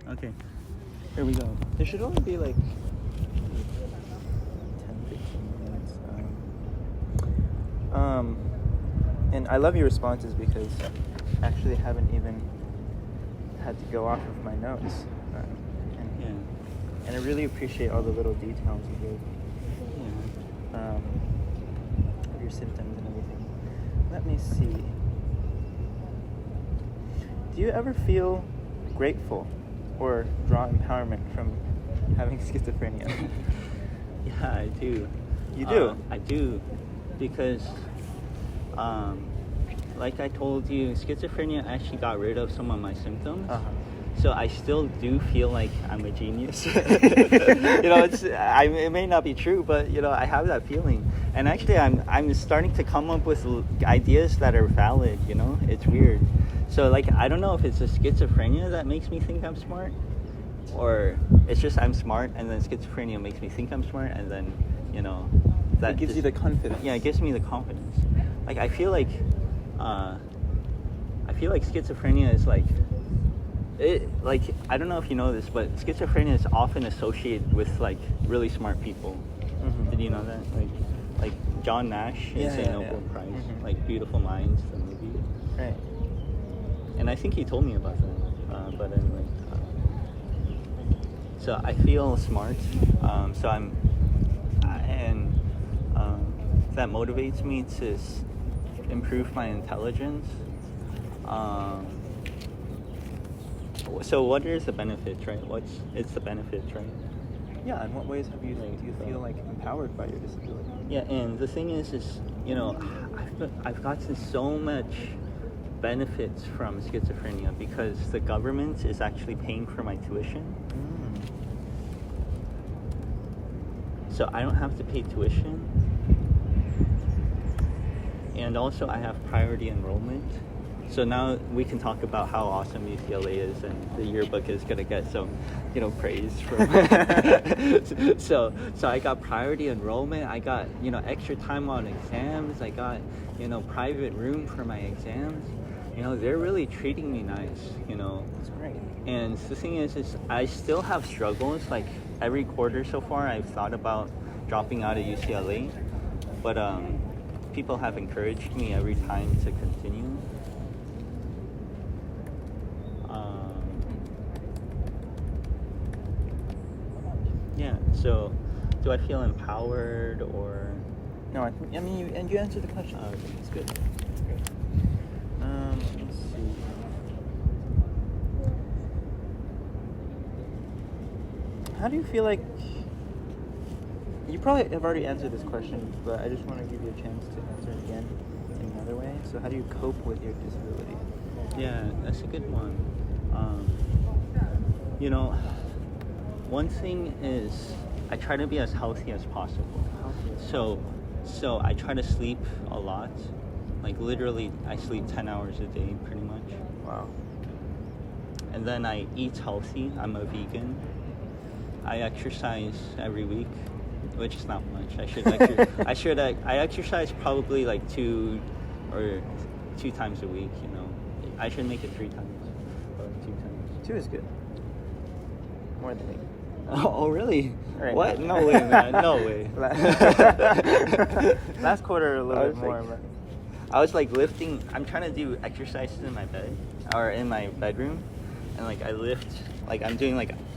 Okay, here we go. There should only be like 10, 15 minutes. And I love your responses because I actually haven't even had to go off of my notes. And I really appreciate all the little details you gave. Of your symptoms and everything. Let me see. Do you ever feel grateful or draw empowerment from having schizophrenia? Yeah, I do. You do? I do, because like I told you, schizophrenia actually got rid of some of my symptoms. So I still do feel like I'm a genius. It may not be true, but I have that feeling. And actually, I'm starting to come up with ideas that are valid. It's weird. So I don't know if it's the schizophrenia that makes me think I'm smart, or it's just I'm smart, and then schizophrenia makes me think I'm smart, and then that it gives you the confidence. Yeah, it gives me the confidence. I feel like schizophrenia is I don't know if you know this, but schizophrenia is often associated with really smart people. Mm-hmm. Did you know that? Like John Nash is a Nobel Prize, Mm-hmm. Beautiful Minds, the movie. Right. And I think he told me about that. But anyway, so I feel smart. That motivates me to improve my intelligence. So what is the benefits, right? It's the benefits, right? Yeah, in what ways do you feel empowered by your disability? Yeah, and the thing is I've gotten so much benefits from schizophrenia because the government is actually paying for my tuition. So I don't have to pay tuition. And also I have priority enrollment. So now we can talk about how awesome UCLA is, and the yearbook is going to get some, praise from So I got priority enrollment. I got, extra time on exams. I got, private room for my exams. They're really treating me nice, That's great. And the thing is I still have struggles. Every quarter so far, I've thought about dropping out of UCLA. But people have encouraged me every time to continue. Yeah, so do I feel empowered or... No, you answered the question. Okay. It's good. Let's see. How do you feel like... You probably have already answered this question, but I just want to give you a chance to answer it again in another way. So how do you cope with your disability? Yeah, that's a good one. One thing is I try to be as healthy as possible. So I try to sleep a lot. Literally, I sleep 10 hours a day, pretty much. Wow. And then I eat healthy. I'm a vegan. I exercise every week, which is not much. I exercise probably 2 times a week. I should make it 3 times or 2 times. 2 is good. More than 8. Oh, really? Right. What? No way, man. No way. Last quarter a little bit more. But... I was lifting. I'm trying to do exercises in my bed or in my bedroom, and I lift. I'm doing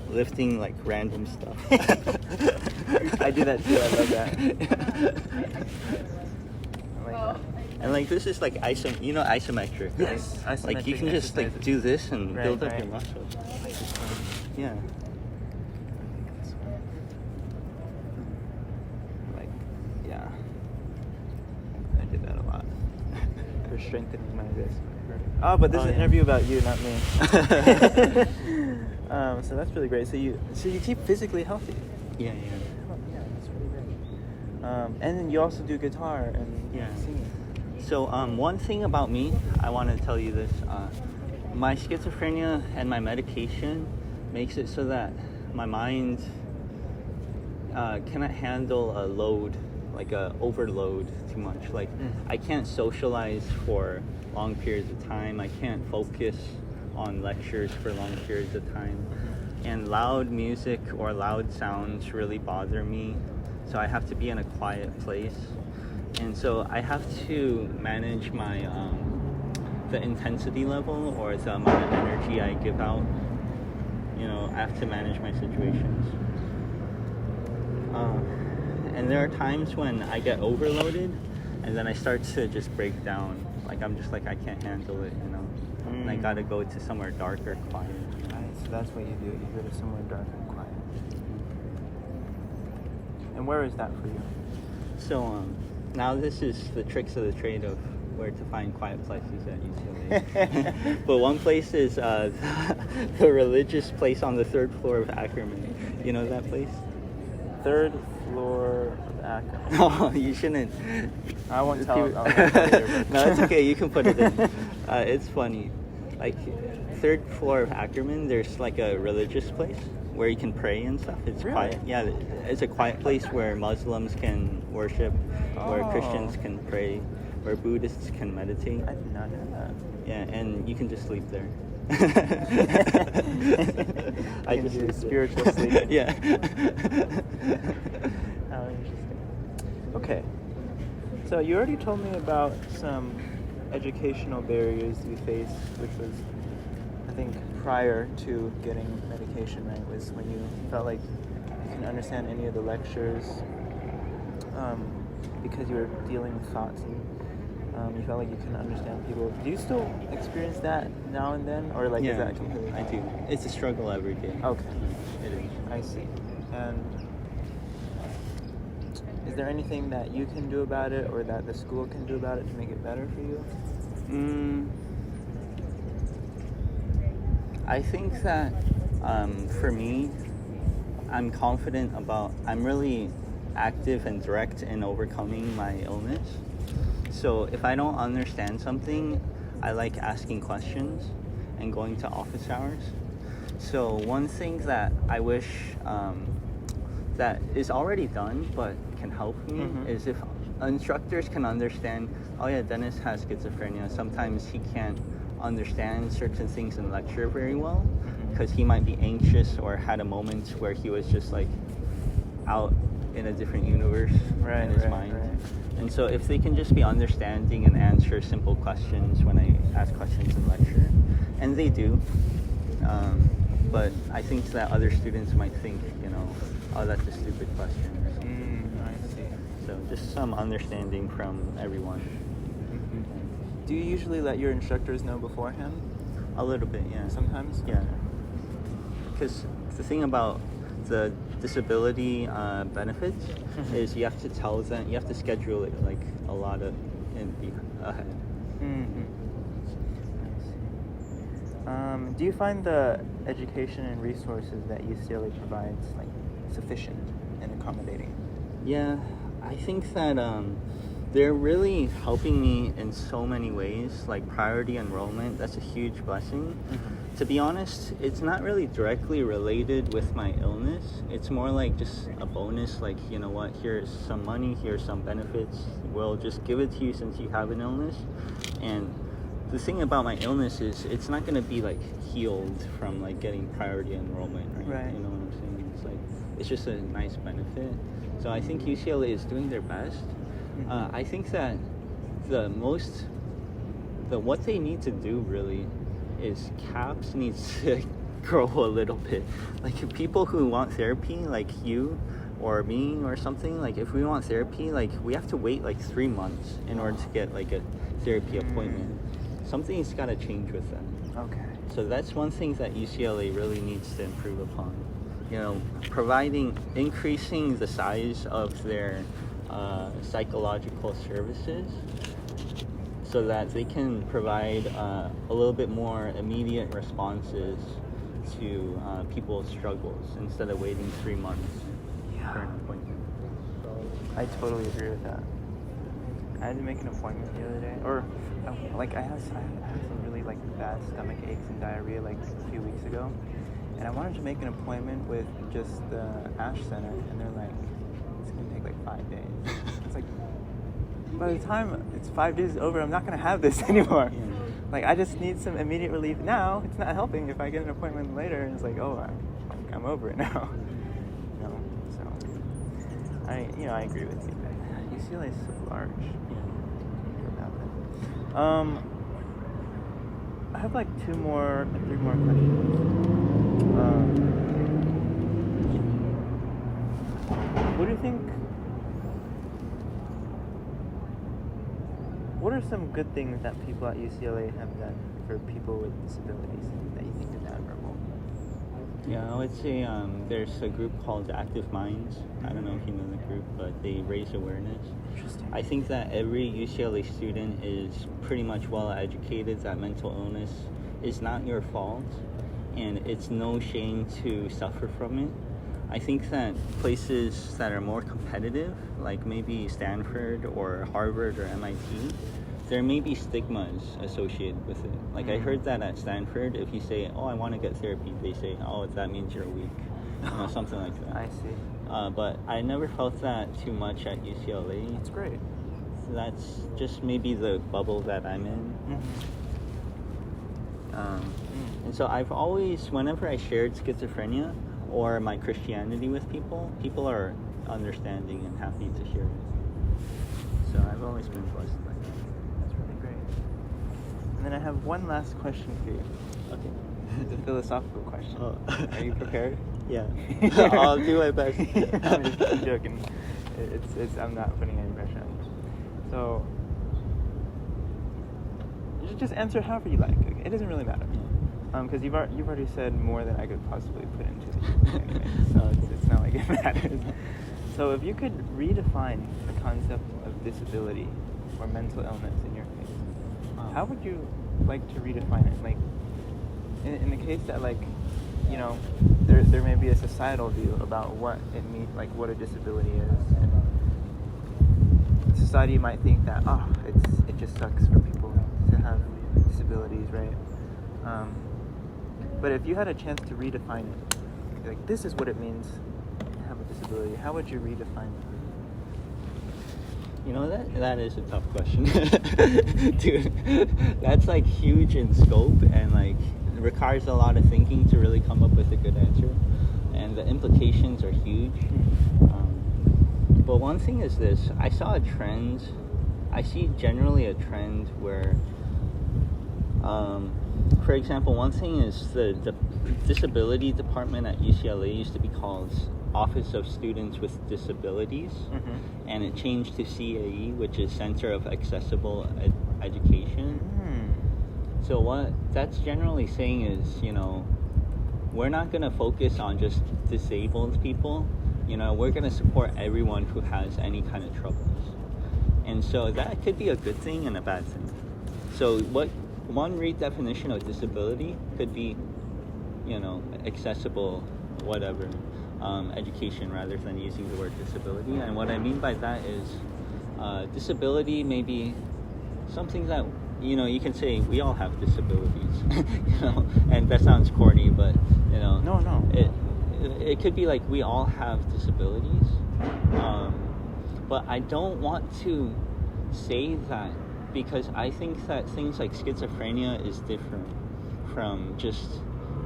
lifting random stuff. I do that too. I love that. And this is isometric. Yes. Right? You can just do this and build up your muscles. Yeah. Yeah. I did that a lot. For strengthening my wrist. Oh, but this is an interview about you, not me. So that's really great. So you keep physically healthy. Yeah. Yeah, that's really great. And then you also do guitar and singing. So one thing about me, I want to tell you this. My schizophrenia and my medication makes it so that my mind cannot handle a load, a overload too much. I can't socialize for long periods of time. I can't focus on lectures for long periods of time. And loud music or loud sounds really bother me. So I have to be in a quiet place. And so I have to manage my the intensity level or the amount of energy I give out. You know, I have to manage my situations. And there are times when I get overloaded and then I start to just break down. Like I'm just like, I can't handle it, you know. And I gotta go to somewhere dark or quiet. Right, so that's what you do. You go to somewhere dark and quiet. And where is that for you? So now this is the tricks of the trade of where to find quiet places at UCLA. But one place is the religious place on the 3rd floor of Ackerman. You know that place? 3rd floor of Ackerman. Oh, you shouldn't. I won't tell. No, it's okay. You can put it in. It's funny. Like 3rd floor of Ackerman, there's like a religious place where you can pray and stuff. It's really? quiet. Yeah, it's a quiet place where Muslims can worship, where Christians can pray, where Buddhists can meditate. I did not know that. Yeah, and you can just sleep there. I just do spiritual sleeping. Yeah. How interesting. Okay. So you already told me about some educational barriers you face, which was, I think, prior to getting medication, right? Was when you felt like you couldn't understand any of the lectures because you were dealing with thoughts and you felt like you couldn't understand people. Do you still experience that now and then, or like is that completely? I do. It's a struggle every day. Okay. It is. I see. And is there anything that you can do about it, or that the school can do about it to make it better for you? I think that for me, I'm really active and direct in overcoming my illness. So if I don't understand something, I like asking questions and going to office hours. So one thing that I wish that is already done but can help me is if instructors can understand, oh yeah, Dennis has schizophrenia. Sometimes he can't understand certain things in lecture very well because he might be anxious or had a moment where he was just like out in a different universe in his mind. Right. And so if they can just be understanding and answer simple questions when I ask questions in lecture, and they do, but I think that other students might think, you know, oh, that's a stupid question or something. I see. So just some understanding from everyone. Do you usually let your instructors know beforehand? A little bit, yeah. Sometimes? Yeah. Because the thing about the disability benefits is you have to tell them, you have to schedule it like a lot of ahead. Do you find the education and resources that UCLA provides like sufficient and accommodating? Yeah, I think that they're really helping me in so many ways, like priority enrollment. That's a huge blessing. To be honest, it's not really directly related with my illness. It's more like just a bonus, like, you know what, here's some money, here's some benefits. We'll just give it to you since you have an illness. And the thing about my illness is it's not going to be like healed from like getting priority enrollment, right? You know what I'm saying? It's like, it's just a nice benefit. So I think UCLA is doing their best. I think that what they need to do really is CAPS needs to grow a little bit. Like people who want therapy, like you or me or something, like if we want therapy, like we have to wait like 3 months in order to get like a therapy appointment. Something's got to change with them. Okay. So that's one thing that UCLA really needs to improve upon. You know, increasing the size of their psychological services so that they can provide a little bit more immediate responses to people's struggles instead of waiting 3 months for an appointment. I totally agree with that. I had to make an appointment the other day, or like I had some really like bad stomach aches and diarrhea like a few weeks ago, and I wanted to make an appointment with just the ASH Center, and they're like, it's gonna take like 5 days. It's like, by the time it's 5 days over, I'm not gonna have this anymore. like I just need some immediate relief now. It's not helping if I get an appointment later and it's like, oh, I'm over it now. So I agree with you. UCLA is so large. I have like 3 more questions. What do you think? What are some good things that people at UCLA have done for people with disabilities that you think is admirable? Yeah, I would say there's a group called Active Minds. I don't know if you know the group, but they raise awareness. Interesting. I think that every UCLA student is pretty much well educated that mental illness is not your fault, and it's no shame to suffer from it. I think that places that are more competitive, like maybe Stanford or Harvard or MIT, there may be stigmas associated with it. Like I heard that at Stanford, if you say, oh, I want to get therapy, they say, oh, that means you're weak. Something like that. I see. But I never felt that too much at UCLA. That's great. That's just maybe the bubble that I'm in. And so I've always, whenever I shared schizophrenia or my Christianity with people, people are understanding and happy to hear it. So I've always been blessed by that. That's really great. And then I have one last question for you. Okay. It's a philosophical question. Oh. Are you prepared? Yeah. I'll do my best. I'm just joking. I'm not putting any pressure on you. So, you should just answer however you like. It doesn't really matter. Because you've already said more than I could possibly put into it anyway. So it's not like it matters. So if you could redefine the concept of disability or mental illness in your case, how would you like to redefine it? Like, in the case that, like, there may be a societal view about what it means, like what a disability is, and society might think that it just sucks for people to have disabilities, right? But if you had a chance to redefine it, like this is what it means to have a disability, how would you redefine it? That is a tough question. Dude, that's like huge in scope and like it requires a lot of thinking to really come up with a good answer. And the implications are huge. But one thing is this, I see generally a trend where for example, one thing is the disability department at UCLA used to be called Office of Students with Disabilities, and it changed to CAE, which is Center of Accessible Education. So what that's generally saying is, we're not going to focus on just disabled people. We're going to support everyone who has any kind of troubles. And so that could be a good thing and a bad thing. So one redefinition of disability could be, accessible, whatever, education rather than using the word disability. And what I mean by that is disability may be something that, you can say we all have disabilities, and that sounds corny, but, No. It could be like we all have disabilities, but I don't want to say that because I think that things like schizophrenia is different from just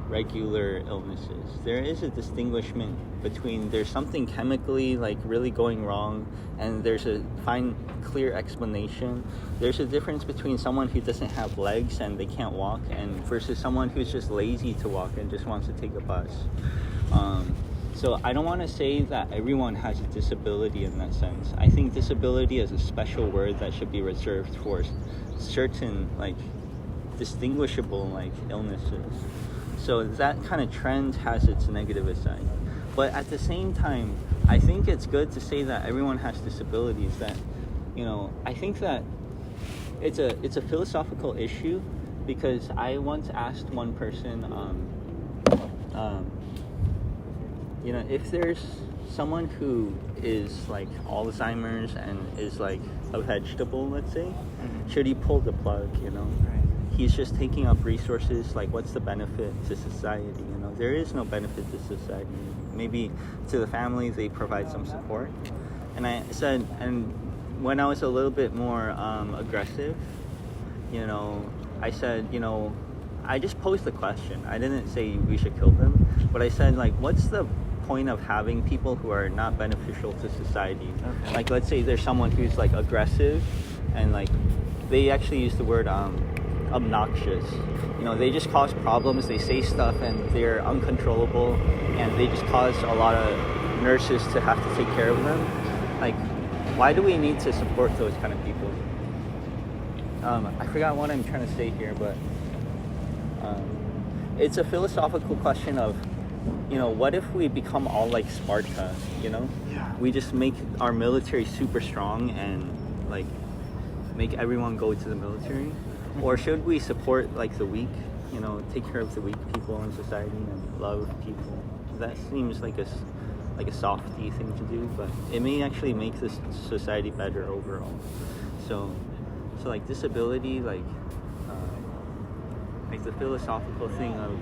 regular illnesses. There is a distinguishment between there's something chemically like really going wrong and there's a fine clear explanation. There's a difference between someone who doesn't have legs and they can't walk and versus someone who's just lazy to walk and just wants to take a bus. So I don't want to say that everyone has a disability in that sense. I think disability is a special word that should be reserved for certain like distinguishable like illnesses. So that kind of trend has its negative side. But at the same time, I think it's good to say that everyone has disabilities. That, I think that it's a philosophical issue because I once asked one person, if there's someone who is like Alzheimer's and is like a vegetable, let's say, should he pull the plug, Right. He's just taking up resources, like what's the benefit to society, There is no benefit to society. Maybe to the family they provide some support. And I said, and when I was a little bit more aggressive, I said, I just posed the question. I didn't say we should kill them, but I said, like, what's the point of having people who are not beneficial to society? Okay. Like, let's say there's someone who's like aggressive, and like they actually use the word obnoxious. They just cause problems. They say stuff and they're uncontrollable, and they just cause a lot of nurses to have to take care of them. Like, why do we need to support those kind of people? I forgot what I'm trying to say here, but it's a philosophical question of, what if we become all like Sparta, Yeah. We just make our military super strong and like make everyone go to the military? Or should we support like the weak, take care of the weak people in society and love people? That seems like a softy thing to do, but it may actually make this society better overall. So like disability, like the philosophical thing of,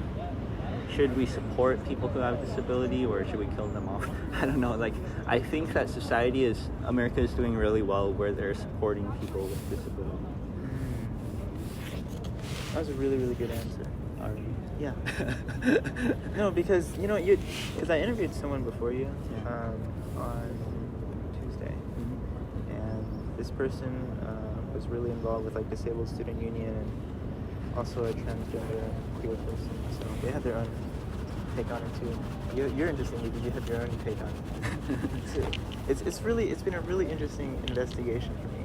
should we support people who have disability or should we kill them off? I don't know. Like, I think that America is doing really well where they're supporting people with disability. That was a really, really good answer. Alright. Yeah. No, because because I interviewed someone before you on Tuesday, and this person was really involved with like disabled student union and also a transgender queer person. So they had their own take on it too. You're interesting because you have your own take on it. It's been a really interesting investigation for me.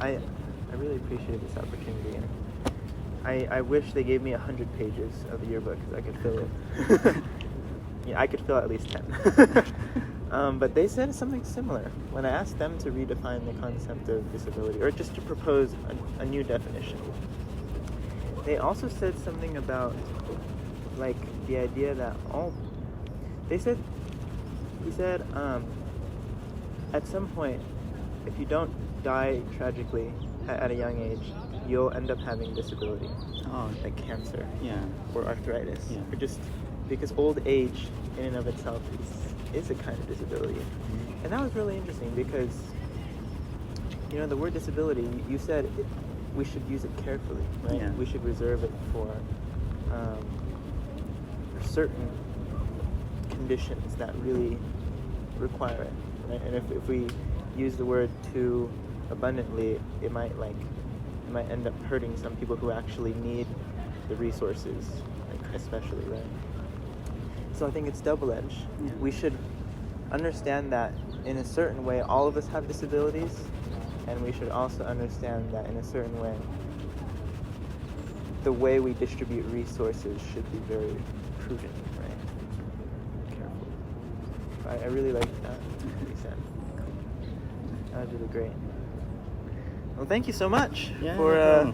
I really appreciate this opportunity. And I wish they gave me 100 pages of the yearbook because I could fill it. Yeah, I could fill at least 10. But they said something similar when I asked them to redefine the concept of disability, or just to propose a new definition. They also said something about like the idea that he said at some point, if you don't die tragically at a young age, you'll end up having disability. Like cancer, or arthritis, or just because old age in and of itself is a kind of disability. And that was really interesting because the word disability, you said we should use it carefully, right? Yeah. We should reserve it for certain conditions that really require it, right? And if we use the word too abundantly, it might end up hurting some people who actually need the resources, like especially, right? So I think it's double-edged. Yeah. We should understand that in a certain way all of us have disabilities, and we should also understand that in a certain way the way we distribute resources should be very prudent, right? Careful. I really liked that what you said. That was really great. Well, thank you so much for